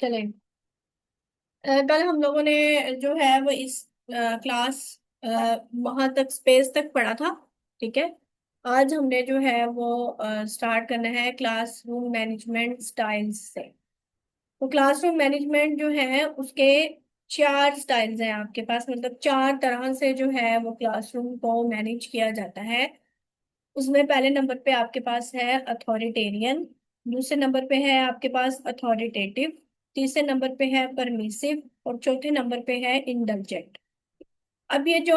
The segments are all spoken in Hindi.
चलें। कल हम लोगों ने जो है वो इस क्लास वहां तक स्पेस तक पढ़ा था। ठीक है। आज हमने जो है वो स्टार्ट करना है क्लासरूम मैनेजमेंट स्टाइल्स से। तो क्लासरूम मैनेजमेंट जो है उसके चार स्टाइल्स हैं आपके पास, मतलब चार तरह से जो है वो क्लासरूम को मैनेज किया जाता है। उसमें पहले नंबर पे आपके पास है अथॉरिटेरियन, दूसरे नंबर पे है आपके पास अथॉरिटेटिव, तीसरे नंबर पे है परमिसिव और चौथे नंबर पे है इंडल्जेंट। अब ये जो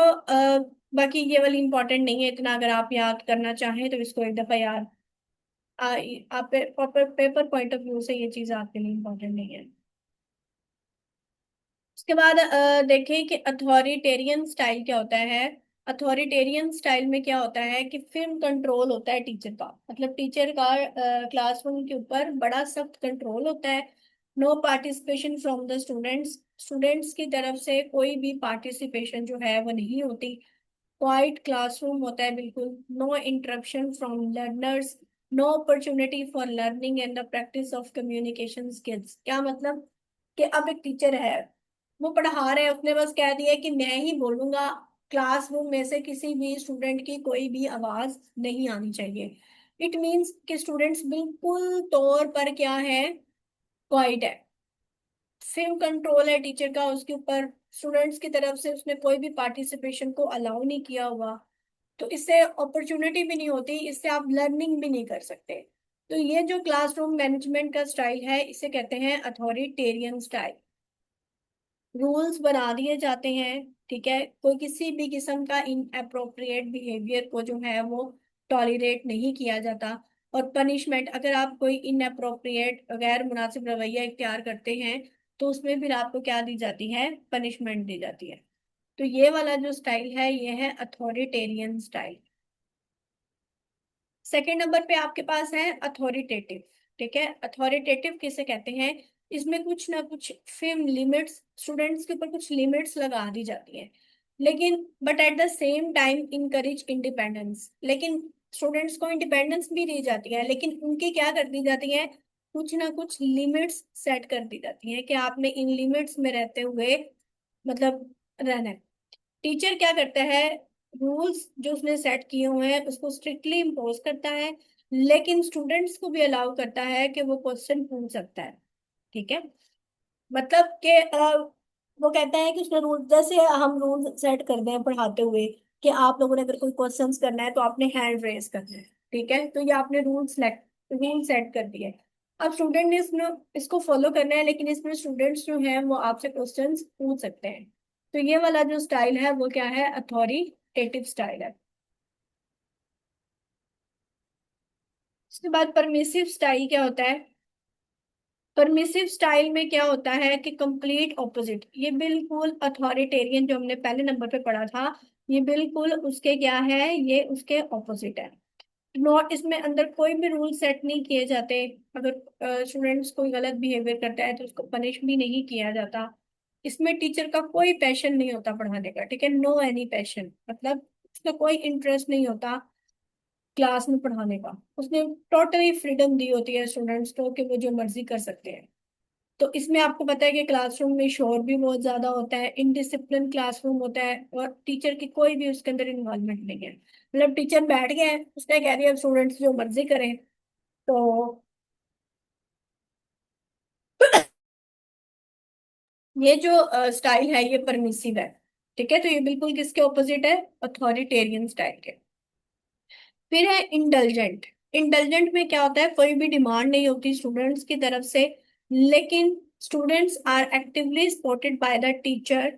बाकी ये वाली इंपॉर्टेंट नहीं है इतना, अगर आप याद करना चाहें तो इसको एक दफा याद आ, आप पेपर पॉइंट ऑफ व्यू से ये चीज आपके लिए इंपॉर्टेंट नहीं है। उसके बाद देखें कि अथॉरिटेरियन स्टाइल क्या होता है। अथॉरिटेरियन स्टाइल में क्या होता है कि फिल्म कंट्रोल होता है टीचर का, मतलब टीचर का क्लासरूम के ऊपर बड़ा सख्त कंट्रोल होता है। No participation from the students, students की तरफ से कोई भी पार्टिसिपेशन जो है वो नहीं होती। क्वाइट क्लासरूम होता है बिल्कुल। No interruption from learners, no opportunity for learning and the practice of communication skills. क्या मतलब कि अब एक टीचर है, वो पढ़ा रहे हैं, उसने बस कह दिया कि मैं ही बोलूंगा, क्लासरूम में से किसी भी स्टूडेंट की कोई भी आवाज नहीं आनी चाहिए। इट मीन्स कि स्टूडेंट्स बिल्कुल तौर पर क्या है, क्वाइट है। फिल्म कंट्रोल है टीचर का उसके ऊपर, स्टूडेंट्स की तरफ से उसने कोई भी पार्टिसिपेशन को अलाउ नहीं किया हुआ। तो इससे अपॉर्चुनिटी भी नहीं होती, इससे आप लर्निंग भी नहीं कर सकते। तो ये जो क्लासरूम मैनेजमेंट का स्टाइल है इसे कहते हैं अथॉरिटेरियन स्टाइल। रूल्स बना दिए जाते हैं। ठीक है, कोई किसी भी किस्म का इनअप्रोप्रिएट बिहेवियर को जो है वो टॉलरेट नहीं किया जाता। और पनिशमेंट, अगर आप कोई इनअप्रोप्रिएट गैर मुनासिब रवैया इख्तियार करते हैं तो उसमें फिर आपको क्या दी जाती है, पनिशमेंट दी जाती है। तो ये वाला जो स्टाइल है ये है अथॉरिटेरियन स्टाइल। सेकेंड नंबर पे आपके पास है अथॉरिटेटिव। ठीक है, अथॉरिटेटिव किसे कहते हैं, इसमें कुछ ना कुछ फिल्म लिमिट्स, स्टूडेंट्स के ऊपर कुछ लिमिट्स लगा दी जाती हैं, लेकिन but at the same time encourage independence. लेकिन स्टूडेंट्स को इंडिपेंडेंस भी दी जाती है, लेकिन उनकी क्या कर दी जाती है, कुछ ना कुछ लिमिट्स सेट कर दी जाती है कि आपने इन लिमिट्स में रहते हुए मतलब रहना है। टीचर क्या करता है, रूल्स जो उसने सेट किए हुए हैं उसको स्ट्रिक्टली इम्पोज करता है, लेकिन स्टूडेंट्स को भी अलाउ करता है कि वो क्वेश्चन पूछ सकता है। ठीक है, मतलब कि वो कहता है कि उसने रूल, जैसे हम रूल सेट कर दें पढ़ाते हुए कि आप लोगों ने अगर कोई क्वेश्चंस करना है तो आपने हैंड रेज करना है। ठीक है, तो ये आपने रूल सेट कर दिए। अब स्टूडेंट ने इसमें इसको फॉलो करना है, लेकिन इसमें स्टूडेंट्स जो हैं वो आपसे क्वेश्चंस पूछ सकते हैं। तो ये वाला जो स्टाइल है वो क्या है, अथॉरिटेटिव स्टाइल है। उसके बाद परमिसिव स्टाइल क्या होता है। परमिसिव स्टाइल में क्या होता है कि कंप्लीट ऑपोजिट, ये बिल्कुल अथॉरिटेरियन जो हमने पहले नंबर पे पढ़ा था, ये बिल्कुल उसके क्या है, ये उसके ऑपोजिट है। नॉट, इसमें अंदर कोई भी रूल सेट नहीं किए जाते। अगर स्टूडेंट्स कोई गलत बिहेवियर करता है तो उसको पनिश भी नहीं किया जाता। इसमें टीचर का कोई पैशन नहीं होता पढ़ाने का। ठीक है, नो एनी पैशन, मतलब उसका कोई इंटरेस्ट नहीं होता क्लास में पढ़ाने का। उसने टोटली फ्रीडम दी होती है स्टूडेंट्स को कि वो जो मर्जी कर सकते हैं। तो इसमें आपको पता है कि क्लासरूम में शोर भी बहुत ज्यादा होता है, इनडिसिप्लिन क्लासरूम होता है और टीचर की कोई भी उसके अंदर इन्वॉल्वमेंट नहीं है। मतलब टीचर बैठ गए हैं, उसने कह दिया स्टूडेंट्स जो मर्जी करें। तो ये जो स्टाइल है ये परमिसिव है। ठीक है, तो ये बिल्कुल किसके ऑपोजिट है, अथॉरिटेरियन स्टाइल के। फिर है इंडल्जेंट। इंडल्जेंट में क्या होता है, कोई भी डिमांड नहीं होती स्टूडेंट्स की तरफ से, लेकिन students are actively supported by the teacher.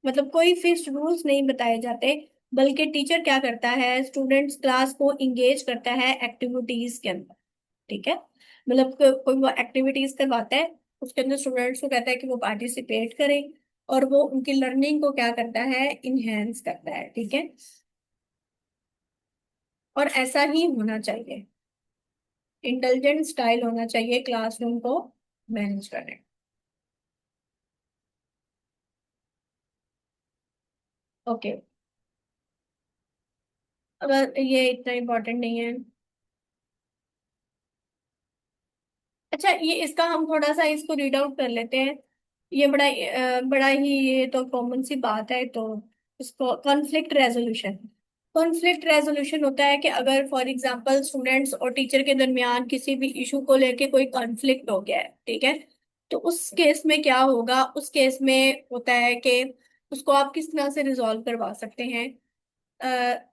मतलब कोई फिक्स रूल्स नहीं बताए जाते, बल्कि टीचर क्या करता है, स्टूडेंट्स क्लास को इंगेज करता है एक्टिविटीज के अंदर। ठीक है, मतलब कोई वो एक्टिविटीज करवाता है, उसके अंदर स्टूडेंट्स को कहता है कि वो पार्टिसिपेट करें, और वो उनकी लर्निंग को क्या करता है, इनहेंस करता है। ठीक है, और ऐसा ही होना चाहिए, इंटेलिजेंट स्टाइल होना चाहिए क्लासरूम को मैनेज करने। ओके, अगर ये इतना इम्पोर्टेंट नहीं है। अच्छा, ये इसका हम थोड़ा सा इसको रीड आउट कर लेते हैं। ये बड़ा ही, ये तो कॉमन सी बात है। तो इसको कॉन्फ्लिक्ट रेजोल्यूशन, कॉन्फ्लिक्ट रेजोल्यूशन होता है कि अगर फॉर एग्जांपल स्टूडेंट्स और टीचर के दरमियान किसी भी इशू को लेके कोई कॉन्फ्लिक्ट हो गया है, ठीक है। तो उस केस में क्या होगा, उस केस में होता है कि उसको आप किस तरह से रिजॉल्व करवा सकते हैं।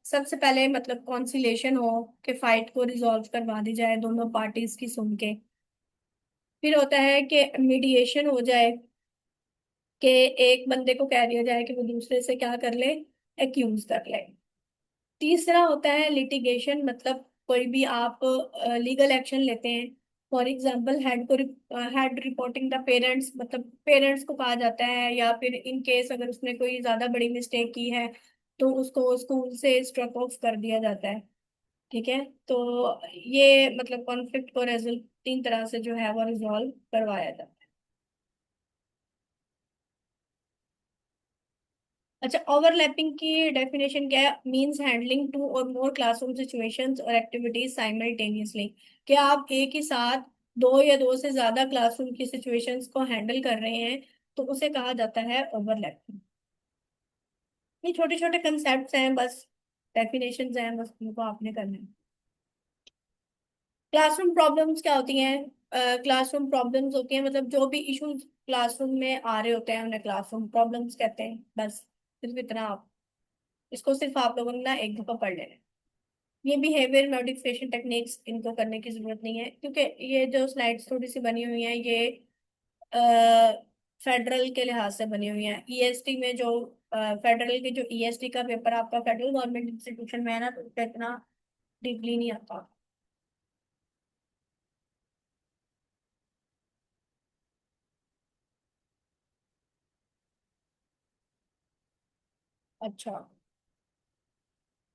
सबसे पहले मतलब कॉन्सिलेशन हो, कि फाइट को रिजॉल्व करवा दी जाए दोनों पार्टीज की सुन के। फिर होता है कि मीडिएशन हो जाए, कि एक बंदे को कह दिया जाए कि वो दूसरे से क्या कर ले, एक्यूज कर ले। तीसरा होता है लिटिगेशन, मतलब कोई भी आप लीगल एक्शन लेते हैं। For example head reporting the parents, मतलब पेरेंट्स को कहा जाता है, या फिर इन केस अगर उसने कोई ज्यादा बड़ी मिस्टेक की है तो उसको स्कूल से स्ट्रक ऑफ कर दिया जाता है। ठीक है। तो ये मतलब कॉन्फ्लिक्ट को रेजल्ट तीन तरह से जो है वो रिजॉल्व करवाया जाता है। अच्छा, ओवरलैपिंग की डेफिनेशन क्या है? मींस हैंडलिंग टू और मोर क्लासरूम सिचुएशंस और एक्टिविटीज साइमल्टेनियसली। क्या आप एक ही साथ दो या दो से ज्यादा क्लासरूम की सिचुएशंस को हैंडल कर रहे हैं, तो उसे कहा जाता है ओवरलैपिंग। ये छोटे छोटे कंसेप्ट हैं बस, डेफिनेशंस हैं बस, उनको आपने करना है। क्लासरूम प्रॉब्लम्स क्या होती हैं? क्लासरूम प्रॉब्लम्स होती हैं मतलब जो भी इश्यूज क्लासरूम में आ रहे होते हैं उन्हें क्लासरूम प्रॉब्लम्स कहते हैं, बस। सिर्फ इतना आप, इसको सिर्फ आप लोगों ने ना एक दफा पढ़ लेना है। ये बिहेवियर मॉडिफिकेशन टेक्निक्स, इनको करने की जरूरत नहीं है, क्योंकि ये जो स्लाइड्स थोड़ी सी बनी हुई हैं ये फेडरल के लिहाज से बनी हुई हैं। ईएसटी में जो फेडरल के जो ईएसटी का पेपर आपका फेडरल गवर्नमेंट इंस्टीट्यूशन में है ना, तो उसका इतना डीपली नहीं आता। अच्छा,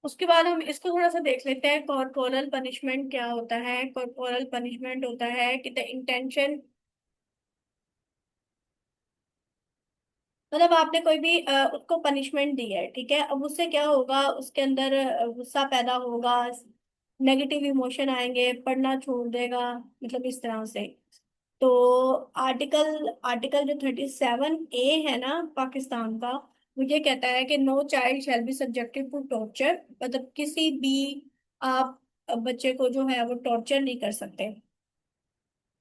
उसके बाद हम इसको थोड़ा सा देख लेते हैं, कॉर्पोरल पनिशमेंट क्या होता है। कॉर्पोरल पनिशमेंट होता है कि द इंटेंशन, मतलब आपने कोई भी उसको पनिशमेंट दी है, ठीक है। अब उससे क्या होगा, उसके अंदर गुस्सा पैदा होगा, नेगेटिव इमोशन आएंगे, पढ़ना छोड़ देगा, मतलब इस तरह से। तो आर्टिकल आर्टिकल जो 37A है ना पाकिस्तान का, वो ये कहता है कि no child shall be subjected to torture, मतलब किसी भी आप बच्चे को जो है वो टॉर्चर नहीं कर सकते।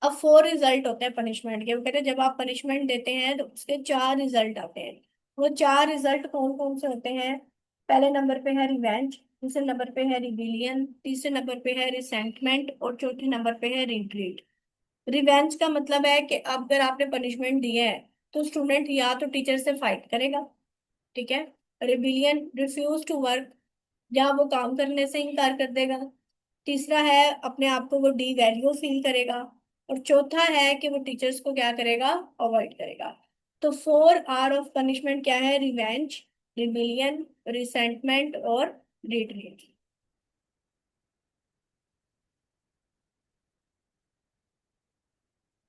अब 4 रिजल्ट होते हैं पनिशमेंट के। वो कहते हैं जब आप पनिशमेंट देते हैं तो उसके 4 रिजल्ट आते हैं। वो 4 रिजल्ट कौन कौन से होते हैं? पहले नंबर पे है रिवेंज, दूसरे नंबर पे है रिबिलियन, तीसरे नंबर पे है रिसेंटमेंट, और चौथे नंबर पे है रिट्रीट। रिवेंज का मतलब है कि अब अगर आपने पनिशमेंट दी है तो स्टूडेंट या तो टीचर से फाइट करेगा, ठीक है। रिबिलियन, रिफ्यूज टू वर्क, या वो काम करने से इनकार कर देगा। तीसरा है अपने आप को वो डी वैल्यू फील करेगा। और चौथा है कि वो टीचर्स को क्या करेगा, अवॉइड करेगा। तो 4 आर ऑफ पनिशमेंट क्या है? रिवेंज, रिबिलियन, रिसेंटमेंट और रिट्रीट।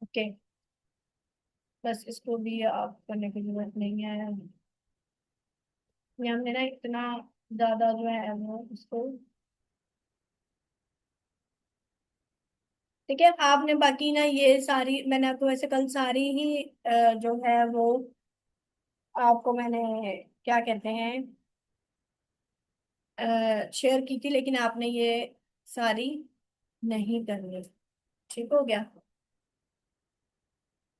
ओके, बस इसको भी आप करने की जरूरत नहीं है। ये हमने ना इतना ज्यादा जो है वो उसको, ठीक है। आपने बाकी ना ये सारी मैंने आपको वैसे कल सारी ही जो है वो आपको मैंने क्या कहते हैं शेयर की थी, लेकिन आपने ये सारी नहीं करनी। ठीक हो गया।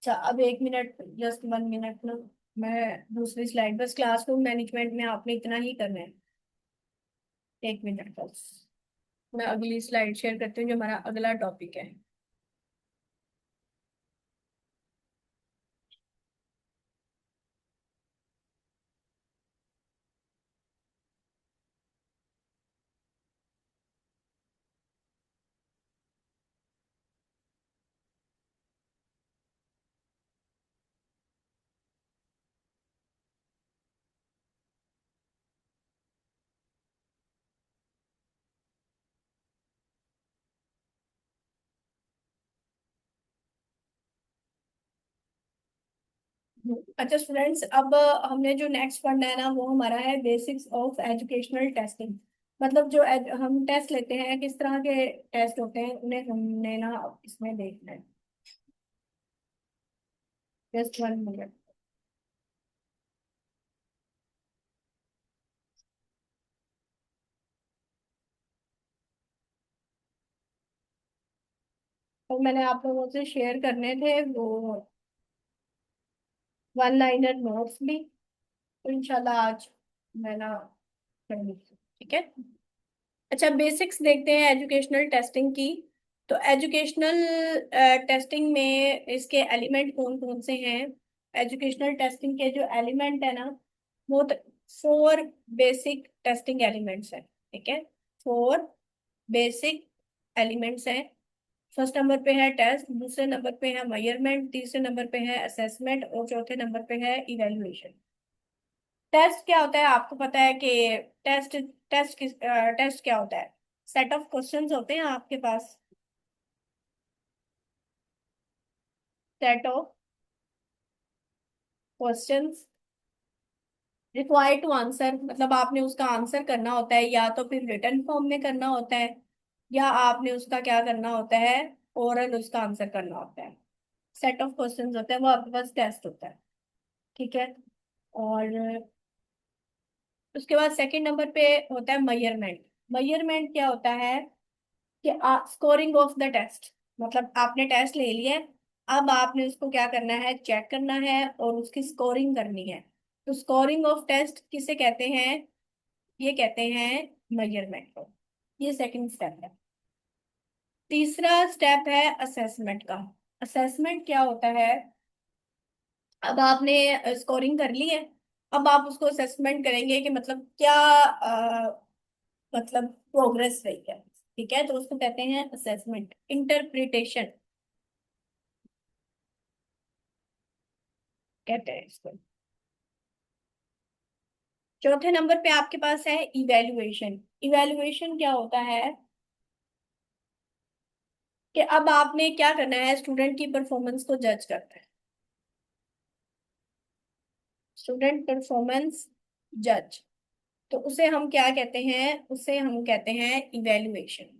अच्छा, अब 1 मिनट, जस्ट 1 मिनट ना, मैं दूसरी स्लाइड, बस क्लासरूम मैनेजमेंट में आपने इतना ही करना है। 1 मिनट बस। मैं अगली स्लाइड शेयर करती हूँ जो हमारा अगला टॉपिक है। अच्छा स्टूडेंट्स, अब हमने जो नेक्स्ट पढ़ना है ना वो हमारा है बेसिक्स ऑफ एजुकेशनल टेस्टिंग। मतलब जो हम टेस्ट लेते हैं, किस तरह के टेस्ट होते हैं, उन्हें हमने ना इसमें देखना है। Just 1 minute. तो मैंने आप लोगों से शेयर करने थे वो 1 लाइनर नोट्स भी, तो इंशाल्लाह आज मैं ना कर लूँगी। ठीक है। अच्छा, बेसिक्स देखते हैं एजुकेशनल टेस्टिंग की। तो एजुकेशनल टेस्टिंग में इसके एलिमेंट कौन कौन से हैं? एजुकेशनल टेस्टिंग के जो एलिमेंट है ना, वो 4 बेसिक टेस्टिंग एलिमेंट्स हैं। ठीक है, 4 बेसिक एलिमेंट्स हैं। फर्स्ट नंबर पे है टेस्ट, दूसरे नंबर पे है मेजरमेंट, तीसरे नंबर पे है असेसमेंट और चौथे नंबर पे है इवेल्युएशन। टेस्ट क्या होता है आपको पता है कि टेस्ट टेस्ट क्या होता है? सेट ऑफ क्वेश्चंस होते हैं आपके पास, set of questions required to answer, मतलब आपने उसका आंसर करना होता है, या तो फिर रिटन फॉर्म में करना होता है, या आपने उसका क्या करना होता है, ओरल उसका आंसर करना होता है। सेट ऑफ क्वेश्चंस होते हैं, वो आपके पास टेस्ट होता है। ठीक है। और उसके बाद सेकंड नंबर पे होता है मेजरमेंट। मेजरमेंट क्या होता है कि स्कोरिंग ऑफ द टेस्ट, मतलब आपने टेस्ट ले लिया है, अब आपने उसको क्या करना है, चेक करना है और उसकी स्कोरिंग करनी है। तो स्कोरिंग ऑफ टेस्ट किसे कहते हैं? ये कहते हैं मेजरमेंट को। ये सेकंड स्टेप है। तीसरा स्टेप है असेसमेंट का। असेसमेंट क्या होता है? अब आपने स्कोरिंग कर ली है, अब आप उसको असेसमेंट करेंगे कि मतलब क्या मतलब प्रोग्रेस रही है। ठीक है, तो उसको कहते हैं असेसमेंट। इंटरप्रिटेशन कहते हैं इसको। चौथे नंबर पे आपके पास है इवेल्युएशन। इवेल्युएशन क्या होता है कि अब आपने क्या करना है, स्टूडेंट की परफॉर्मेंस को जज करना है। स्टूडेंट परफॉर्मेंस जज, तो उसे हम क्या कहते हैं? उसे हम कहते हैं इवेल्युएशन।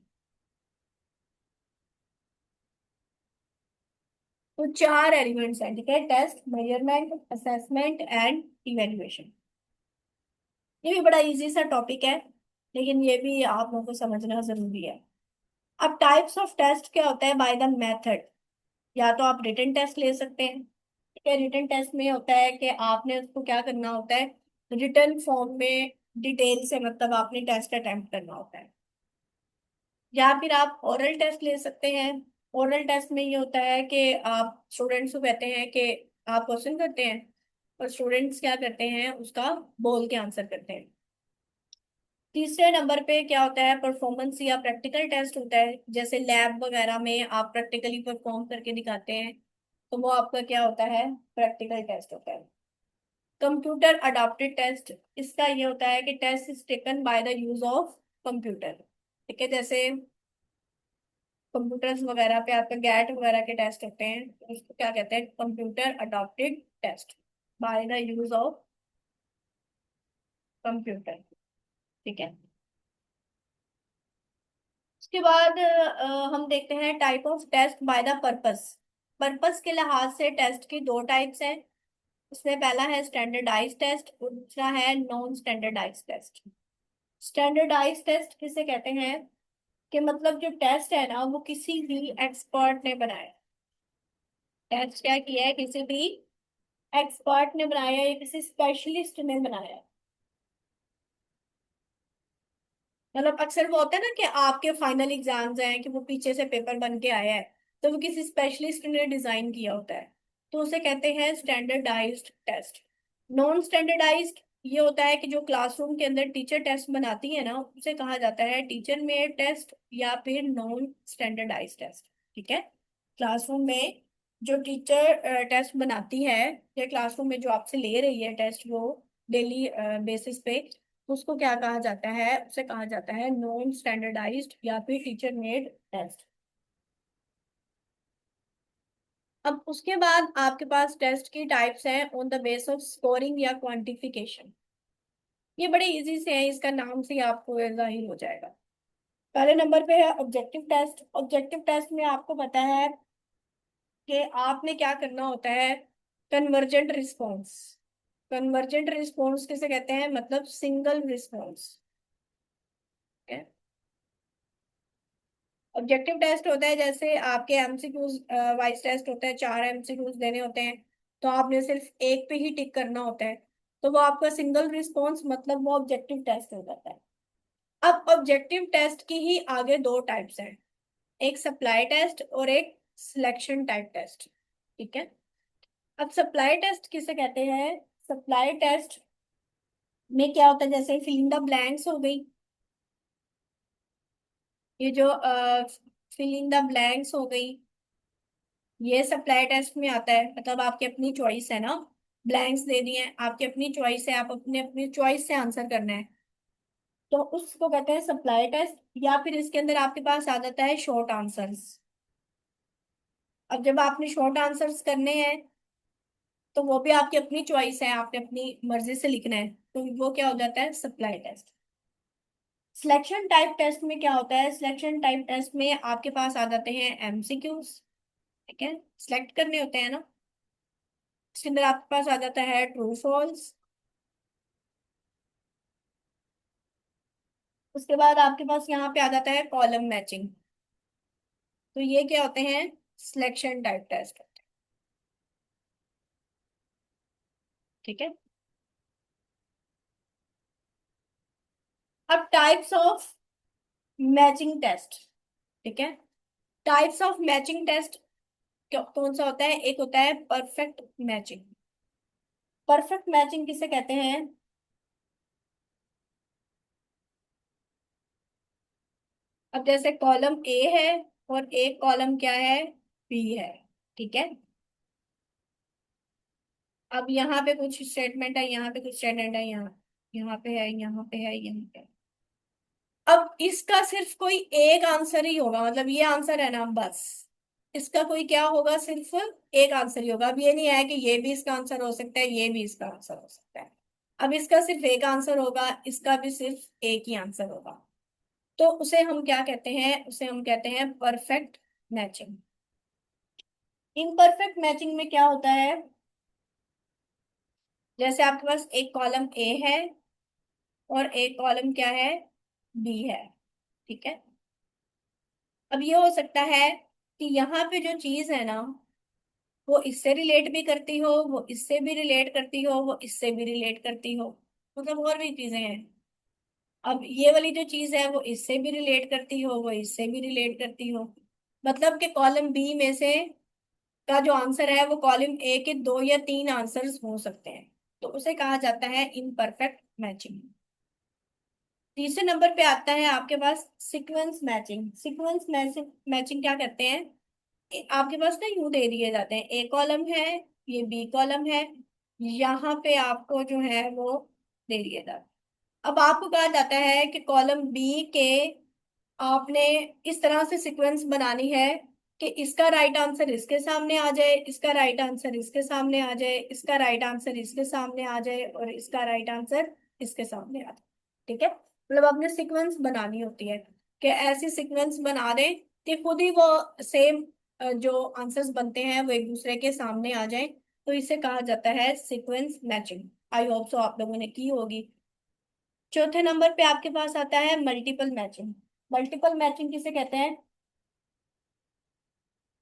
तो 4 एलिमेंट्स हैं। ठीक है, test, measurement, assessment and evaluation. ये भी बड़ा इजी सा टॉपिक है, लेकिन ये भी आप लोगों को समझना जरूरी है। अब टाइप्स ऑफ टेस्ट क्या होता है बाय द मेथड? या तो आप रिटन टेस्ट ले सकते हैं। ठीक है, रिटन टेस्ट में होता है कि आपने उसको क्या करना होता है, रिटन फॉर्म में डिटेल से, मतलब आपने टेस्ट अटेम्प्ट करना होता है। या फिर आप ओरल टेस्ट ले सकते हैं। ओरल टेस्ट में ये होता है कि आप स्टूडेंट्स को कहते हैं कि आप क्वेश्चन करते हैं और स्टूडेंट्स क्या करते हैं, उसका बोल के आंसर करते हैं। तीसरे नंबर पे क्या होता है, परफॉर्मेंस या प्रैक्टिकल टेस्ट होता है, जैसे लैब वगैरह में आप प्रैक्टिकली परफॉर्म करके दिखाते हैं, तो वो आपका क्या होता है, प्रैक्टिकल टेस्ट होता है। कंप्यूटर अडॉप्टेड टेस्ट, इसका ये होता है कि test is taken by the use of computer. ठीक है, जैसे कंप्यूटर्स वगैरह पे आपके गैट वगैरह के टेस्ट होते हैं, तो इसको क्या कहते हैं, computer adopted test by the use of computer. ठीक है। उसके बाद हम देखते हैं type of test by the purpose. Purpose के लिहाज से टेस्ट की 2 टाइप्स हैं। उसमें पहला है स्टैंडर्डाइज टेस्ट और दूसरा है non standardise test. Standardise test किसे कहते हैं कि मतलब जो टेस्ट है ना, वो किसी भी एक्सपर्ट ने बनाया। टेस्ट क्या किया है, किसी भी एक्सपर्ट ने बनाया या किसी स्पेशलिस्ट ने बनाया। मतलब अक्सर वो होता है ना कि आपके फाइनल एग्जाम्स हैं कि वो पीछे से पेपर बन के आया है, तो वो किसी स्पेशलिस्ट ने डिजाइन किया होता है, तो उसे कहते हैं स्टैंडर्डाइज्ड टेस्ट। नॉन स्टैंडर्डाइज्ड ये होता है कि जो क्लासरूम के अंदर टीचर टेस्ट बनाती है ना, उसे कहा जाता है टीचर मेड टेस्ट या फिर नॉन स्टैंडर्डाइज्ड टेस्ट। ठीक है, क्लासरूम में जो टीचर टेस्ट बनाती है, या क्लासरूम में जो आपसे ले रही है टेस्ट वो डेली बेसिस पे, उसको क्या कहा जाता है, उसे कहा जाता है नॉन स्टैंडर्डाइज्ड या फिर टीचर मेड टेस्ट। अब उसके बाद आपके पास टेस्ट की टाइप्स हैं on the base of scoring या क्वांटिफिकेशन। ये बड़े इजी से हैं, इसका नाम से ही आपको ये जाहिर हो जाएगा। पहले नंबर पे है ऑब्जेक्टिव टेस्ट। ऑब्जेक्टिव टेस्ट में आपको पता है कि आपने क्या करना होता है, कन्वर्जेंट रिस्पॉन्स। कन्वर्जेंट रिस्पॉन्स किसे कहते हैं, मतलब सिंगल रिस्पॉन्स। ऑब्जेक्टिव टेस्ट होता है जैसे आपके एमसीक्यूज वाइज टेस्ट होता है, 4 एमसीक्यूज देने होते हैं, तो आपने सिर्फ एक पे ही टिक करना होता है, तो वो आपका सिंगल रिस्पॉन्स, मतलब वो ऑब्जेक्टिव टेस्ट हो जाता है। अब ऑब्जेक्टिव टेस्ट की ही आगे दो टाइप्स हैं, एक सप्लाई टेस्ट और एक सिलेक्शन टाइप टेस्ट। ठीक है। अब सप्लाई टेस्ट किसे कहते हैं, सप्लाई टेस्ट में क्या होता है, जैसे फिल इन द ब्लैंक्स हो गई, ये जो फिल इन द ब्लैंक्स हो गई, ये सप्लाई टेस्ट में आता है, मतलब आपकी अपनी चॉइस है ना, ब्लैंक्स दे दिए हैं, आपकी अपनी चॉइस है, आप अपने अपनी चॉइस से आंसर करना है, तो उसको कहते हैं सप्लाई टेस्ट। या फिर इसके अंदर आपके पास आ जाता है शॉर्ट आंसर्स। अब जब आपने शॉर्ट आंसर्स करने हैं, तो वो भी आपकी अपनी चॉइस है, आपने अपनी मर्जी से लिखना है, तो वो क्या हो जाता है, supply test. Selection type test में क्या होता है, सिलेक्शन टाइप टेस्ट में आपके पास आ जाते हैं एमसीक्यूज। ठीक है, सिलेक्ट करने होते हैं ना, इसके अंदर आपके पास आ जाता है ट्रू फॉल्स। उसके बाद आपके पास यहाँ पे आ जाता है कॉलम मैचिंग। तो ये क्या होते हैं, सिलेक्शन टाइप टेस्ट। ठीक है। अब टाइप्स ऑफ मैचिंग टेस्ट। ठीक है, टाइप्स ऑफ मैचिंग टेस्ट कौन सा होता है, एक होता है परफेक्ट मैचिंग। परफेक्ट मैचिंग किसे कहते हैं, अब जैसे कॉलम ए है और एक कॉलम क्या है, बी है। ठीक है। अब यहाँ पे कुछ स्टेटमेंट है, यहाँ पे कुछ स्टेटमेंट है, यहाँ यहाँ पे है, यहाँ पे है, यहाँ पे है। अब इसका सिर्फ कोई एक आंसर ही होगा, मतलब ये आंसर है ना बस, इसका कोई क्या होगा, सिर्फ एक आंसर ही होगा। अब ये नहीं है कि ये भी इसका आंसर हो सकता है, ये भी इसका आंसर हो सकता है। अब इसका सिर्फ एक आंसर होगा, इसका भी सिर्फ एक ही आंसर होगा, तो उसे हम क्या कहते हैं, उसे हम कहते हैं परफेक्ट मैचिंग। इम्परफेक्ट मैचिंग में क्या होता है, जैसे आपके पास एक कॉलम ए है और एक कॉलम क्या है, बी है। ठीक है। अब ये हो सकता है कि यहाँ पे जो चीज है ना, वो इससे रिलेट भी करती हो, वो इससे भी रिलेट करती हो, वो इससे भी रिलेट करती हो, मतलब और भी चीजें हैं। अब ये वाली जो चीज है वो इससे भी रिलेट करती हो, वो इससे भी रिलेट करती हो, मतलब कि कॉलम बी में से का जो आंसर है वो कॉलम ए के दो या तीन आंसर्स हो सकते हैं, तो उसे कहा जाता है इम्परफेक्ट मैचिंग। तीसरे नंबर पे आता है आपके पास sequence matching. Sequence matching matching क्या करते हैं, आपके पास ना यूं दे दिए जाते हैं, ए कॉलम है, ये बी कॉलम है, यहाँ पे आपको जो है वो दे दिए जाते हैं। अब आपको कहा जाता है कि कॉलम बी के आपने इस तरह से सीक्वेंस बनानी है कि इसका राइट आंसर इसके सामने आ जाए, इसका राइट आंसर इसके सामने आ जाए, इसका राइट आंसर इसके सामने आ जाए, और इसका राइट आंसर इसके सामने आ जाए। ठीक है, मतलब आपने सीक्वेंस बनानी होती है कि ऐसी सीक्वेंस बना दें कि खुद ही वो सेम जो आंसर्स बनते हैं वो एक दूसरे के सामने आ जाए, तो इसे कहा जाता है sequence matching. I hope so आप लोगों ने की होगी। चौथे नंबर पे आपके पास आता है मल्टीपल मैचिंग। मल्टीपल मैचिंग किसे कहते हैं,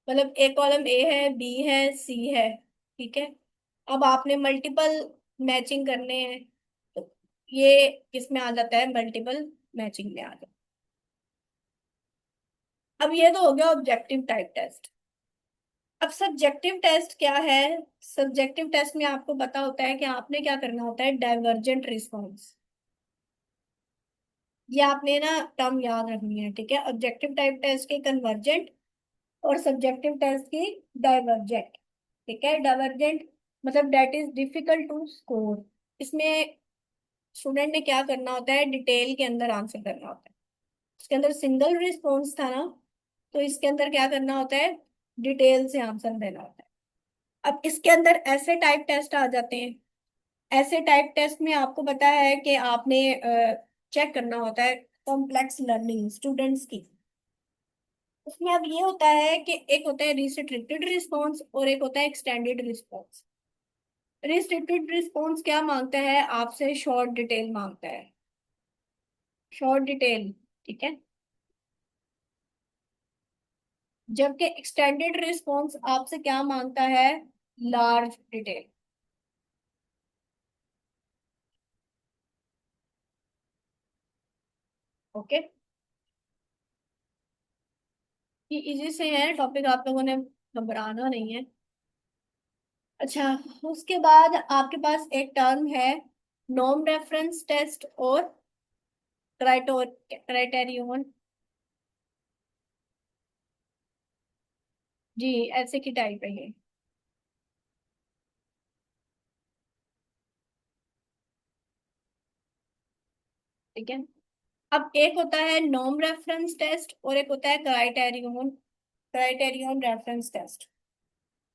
मतलब एक कॉलम ए है, बी है, सी है। ठीक है। अब आपने मल्टीपल मैचिंग करने हैं, तो ये किस में आ जाता है, मल्टीपल मैचिंग में आ जाता है। अब ये तो हो गया ऑब्जेक्टिव टाइप टेस्ट। अब सब्जेक्टिव टेस्ट क्या है, सब्जेक्टिव टेस्ट में आपको पता होता है कि आपने क्या करना होता है, डाइवर्जेंट रिस्पॉन्स। ये आपने ना टर्म याद रखनी है। ठीक है, ऑब्जेक्टिव टाइप टेस्ट के कन्वर्जेंट और सब्जेक्टिव टेस्ट की डाइवर्जेंट। ठीक है, डाइवर्जेंट मतलब that is difficult to score. इसमें स्टूडेंट ने क्या करना होता है, डिटेल के अंदर आंसर करना होता है। इसके अंदर सिंगल रिस्पॉन्स था ना, तो इसके अंदर क्या करना होता है, डिटेल से आंसर देना होता है। अब इसके अंदर ऐसे टाइप टेस्ट आ जाते हैं, ऐसे टाइप टेस्ट में आपको पता है कि आपने चेक करना होता है कॉम्प्लेक्स लर्निंग स्टूडेंट्स की। उसमें अब ये होता है कि एक होता है रिस्ट्रिक्टेड रिस्पॉन्स और एक होता है एक्सटेंडेड रिस्पॉन्स। रिस्ट्रिक्टेड रिस्पॉन्स क्या मांगता है आपसे? शॉर्ट डिटेल मांगता है, शॉर्ट डिटेल। ठीक है। जबकि एक्सटेंडेड रिस्पॉन्स आपसे क्या मांगता है? Large detail. ओके। ये इजी से है टॉपिक, आप लोगों ने घबराना नहीं है। अच्छा, उसके बाद आपके पास एक टर्म है, नॉर्म रेफरेंस टेस्ट और क्राइटेरियन। जी, ऐसे की टाइप है ये। ठीक है। अब एक होता है नॉर्म रेफरेंस टेस्ट और एक होता है criterion, criterion reference test.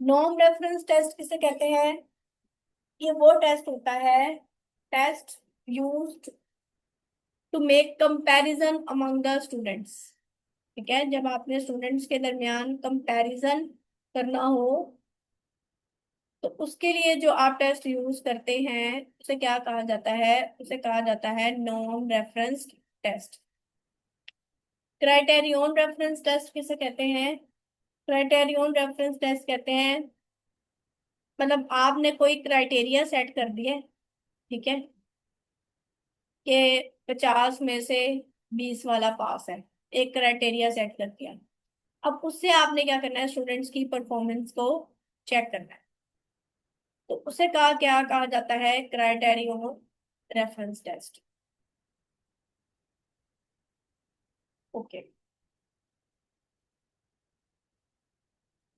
Norm reference test किसे कहते हैं? ये वो टेस्ट होता है, test used to make comparison among the students. ठीक है, जब आपने स्टूडेंट्स के दरमियान कंपैरिजन करना हो, तो उसके लिए जो आप टेस्ट यूज करते हैं उसे क्या कहा जाता है? उसे कहा जाता है norm reference test. Criterion reference test किसे कहते हैं? क्राइटेरियन रेफरेंस टेस्ट कहते हैं, मतलब आपने कोई क्राइटेरिया सेट कर दिया है, ठीक है, कि 50 में से 20 वाला पास है, एक क्राइटेरिया सेट कर दिया। अब उससे आपने क्या करना है? स्टूडेंट्स की परफॉर्मेंस को चेक करना है। तो उसे कहा क्या कहा जाता है? Criterion reference test. Okay.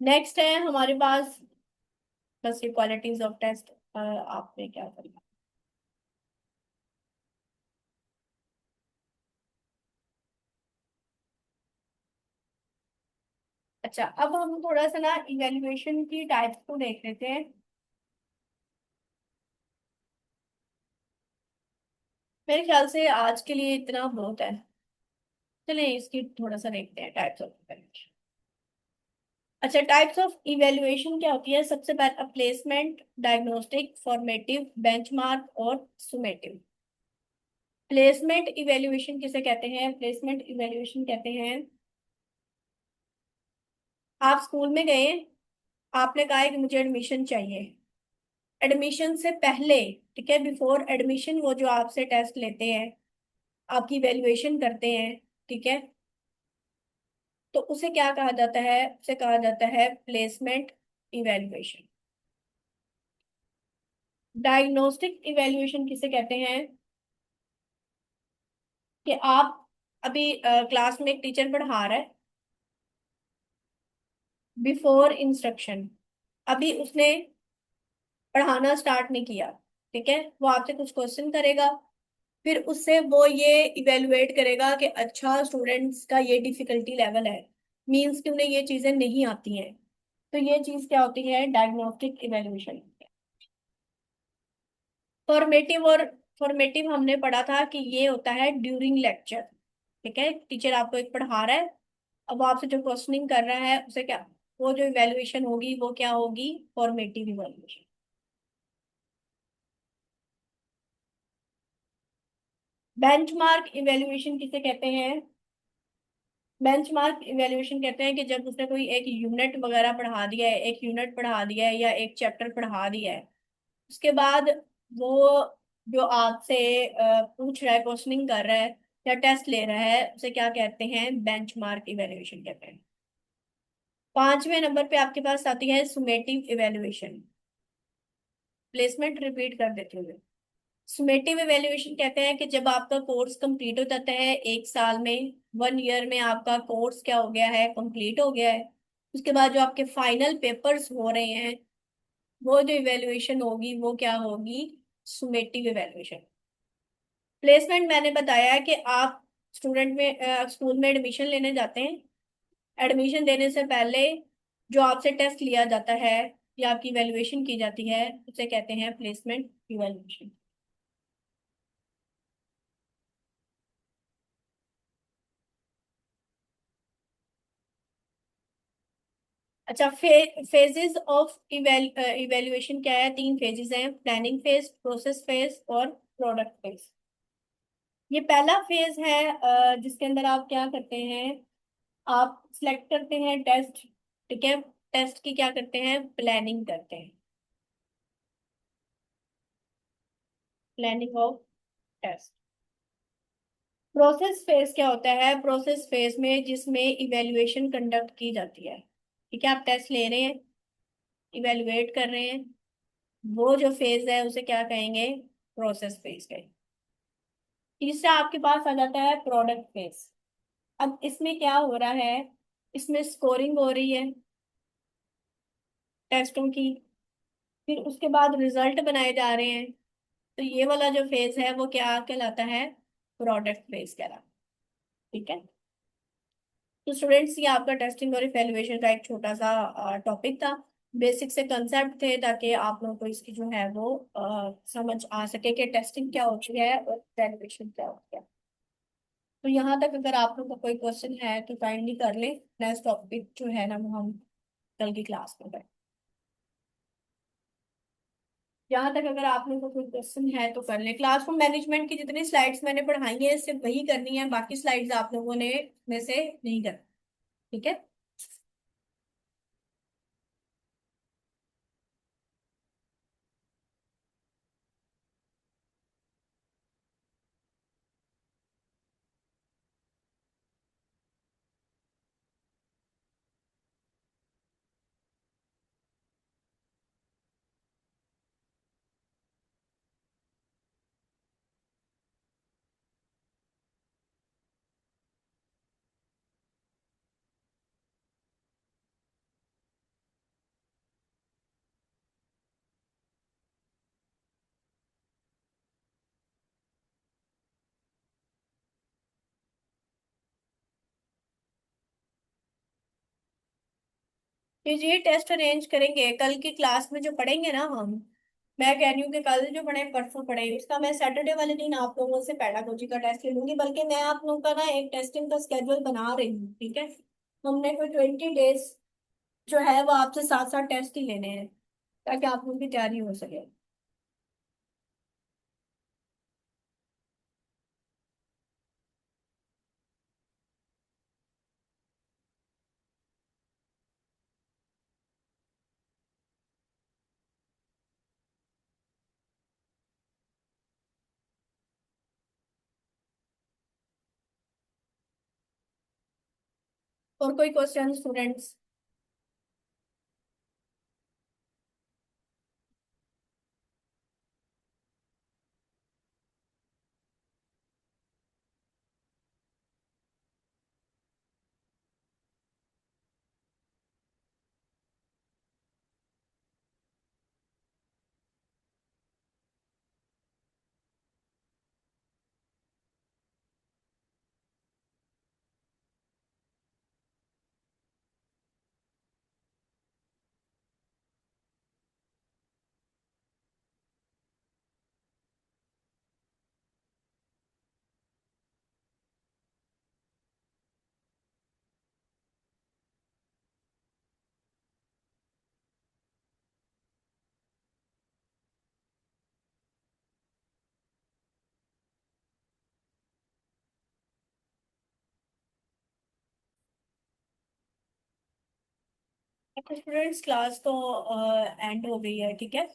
Next है हमारे पास, बस ये क्वालिटीज ऑफ टेस्ट आपने क्या करना। अच्छा, अब हम थोड़ा सा ना इवेल्युएशन की टाइप्स को देख लेते हैं। मेरे ख्याल से आज के लिए इतना बहुत है। चलिए इसकी थोड़ा सा देखते हैं टाइप्स ऑफ इवेल्युएशन। अच्छा, टाइप्स ऑफ इवेल्युएशन क्या होती है? सबसे पहले प्लेसमेंट, डायग्नोस्टिक, फॉर्मेटिव, बेंचमार्क और सुमेटिव। प्लेसमेंट इवेल्युएशन किसे कहते हैं? प्लेसमेंट इवेल्युएशन कहते हैं, आप स्कूल में गए, आपने कहा है कि मुझे एडमिशन चाहिए। एडमिशन से पहले, ठीक है, बिफोर एडमिशन, वो जो आपसे टेस्ट लेते हैं, आपकी वैल्यूएशन करते हैं, ठीक है, तो उसे क्या कहा जाता है? उसे कहा जाता है प्लेसमेंट इवैल्यूएशन। डायग्नोस्टिक इवैल्यूएशन किसे कहते हैं? कि आप अभी क्लास में एक टीचर पढ़ा रहा है, बिफोर इंस्ट्रक्शन, अभी उसने पढ़ाना स्टार्ट नहीं किया, ठीक है, वो आपसे कुछ क्वेश्चन करेगा, फिर उससे वो ये इवेलुएट करेगा कि अच्छा स्टूडेंट्स का ये डिफिकल्टी लेवल है, मीन्स कि उन्हें ये चीजें नहीं आती हैं। तो ये चीज क्या होती है? Diagnostic evaluation. फॉर्मेटिव और फॉर्मेटिव हमने पढ़ा था कि ये होता है ड्यूरिंग लेक्चर। ठीक है, टीचर आपको एक पढ़ा रहा है, अब वो आपसे जो क्वेश्चनिंग कर रहा है उसे क्या, वो जो इवेल्युएशन होगी वो क्या होगी? Formative evaluation. बेंचमार्क इवेल्युएशन किसे कहते हैं? बेंचमार्क इवेल्युएशन कहते हैं कि जब उसने कोई एक यूनिट वगैरह पढ़ा दिया है, एक यूनिट पढ़ा दिया है या एक चैप्टर पढ़ा दिया है, उसके बाद वो जो आपसे पूछ रहा है, क्वेश्चनिंग कर रहा है या टेस्ट ले रहा है, उसे क्या कहते हैं? बेंचमार्क इवेल्युएशन कहते हैं। 5वें नंबर पे आपके पास आती है सुमेटिव इवेल्युएशन। प्लेसमेंट रिपीट कर देती हूँ। सुमेटिव इवेल्युएशन कहते हैं कि जब आपका कोर्स कंप्लीट हो जाता है एक साल में, 1 ईयर में आपका कोर्स क्या हो गया है? कंप्लीट हो गया है। उसके बाद जो आपके फाइनल पेपर्स हो रहे हैं, वो जो इवेल्युएशन होगी वो क्या होगी? सुमेटिव इवेल्युएशन। प्लेसमेंट मैंने बताया कि आप स्टूडेंट में स्कूल में एडमिशन लेने जाते हैं, एडमिशन देने से पहले जो आपसे टेस्ट लिया जाता है या आपकी इवेल्युएशन की जाती है उसे कहते हैं प्लेसमेंट इवेल्युएशन। अच्छा, फेजेस ऑफ इवेल्युएशन क्या है? तीन फेजेस हैं, प्लानिंग फेज, प्रोसेस फेज और प्रोडक्ट फेज। ये पहला फेज है जिसके अंदर आप क्या करते हैं, आप सिलेक्ट करते हैं टेस्ट। ठीक है, टेस्ट की क्या करते हैं, प्लानिंग करते हैं, planning of test. Process phase क्या होता है? प्रोसेस फेज में जिसमें इवेल्युएशन कंडक्ट की जाती है। ठीक है, आप टेस्ट ले रहे हैं, इवेलुएट कर रहे हैं, वो जो फेज है उसे क्या कहेंगे, प्रोसेस फेज कहेंगे। तीसरा आपके पास आ जाता है प्रोडक्ट फेज। अब इसमें क्या हो रहा है, इसमें स्कोरिंग हो रही है टेस्टों की, फिर उसके बाद रिजल्ट बनाए जा रहे हैं। तो ये वाला जो फेज है वो क्या कहलाता है, प्रोडक्ट फेज कहलाता है। ठीक है, तो स्टूडेंट्स ये आपका टेस्टिंग और इवैल्यूएशन का एक छोटा सा टॉपिक था। बेसिक से कंसेप्ट थे ताकि आप लोगों को इसकी जो है वो समझ आ सके कि टेस्टिंग क्या होती है और इवैल्यूएशन क्या होती है। तो यहाँ तक अगर आप लोगों का कोई क्वेश्चन है तो काइंडली कर ले। नेक्स्ट टॉपिक जो है ना वो हम कल की क्लास में करें। यहाँ तक अगर आप लोगों को कोई क्वेश्चन है तो कर ले। क्लासरूम मैनेजमेंट की जितनी स्लाइड्स मैंने पढ़ाई है सिर्फ वही करनी है, बाकी स्लाइड्स आप लोगों ने में से नहीं करना। ठीक है। तो ये टेस्ट अरेंज करेंगे कल की क्लास में जो पढ़ेंगे ना हम। मैं कह रही हूँ कि कल जो पढ़े परसों पढ़े, उसका मैं सैटरडे वाले दिन आप लोगों से पेडागोजी का टेस्ट ले लूंगी, बल्कि मैं आप लोगों का ना एक टेस्टिंग का स्केड्यूल बना रही हूँ। ठीक है, हमने कोई 20 डेज जो है वो आपसे साथ साथ टेस्ट ही लेने हैं ताकि आप लोगों की तैयारी हो सके। और कोई क्वेश्चन स्टूडेंट्स? स्टूडेंट्स क्लास तो एंड हो गई है। ठीक है,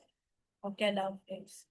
ओके, अल्लाह हाफिज।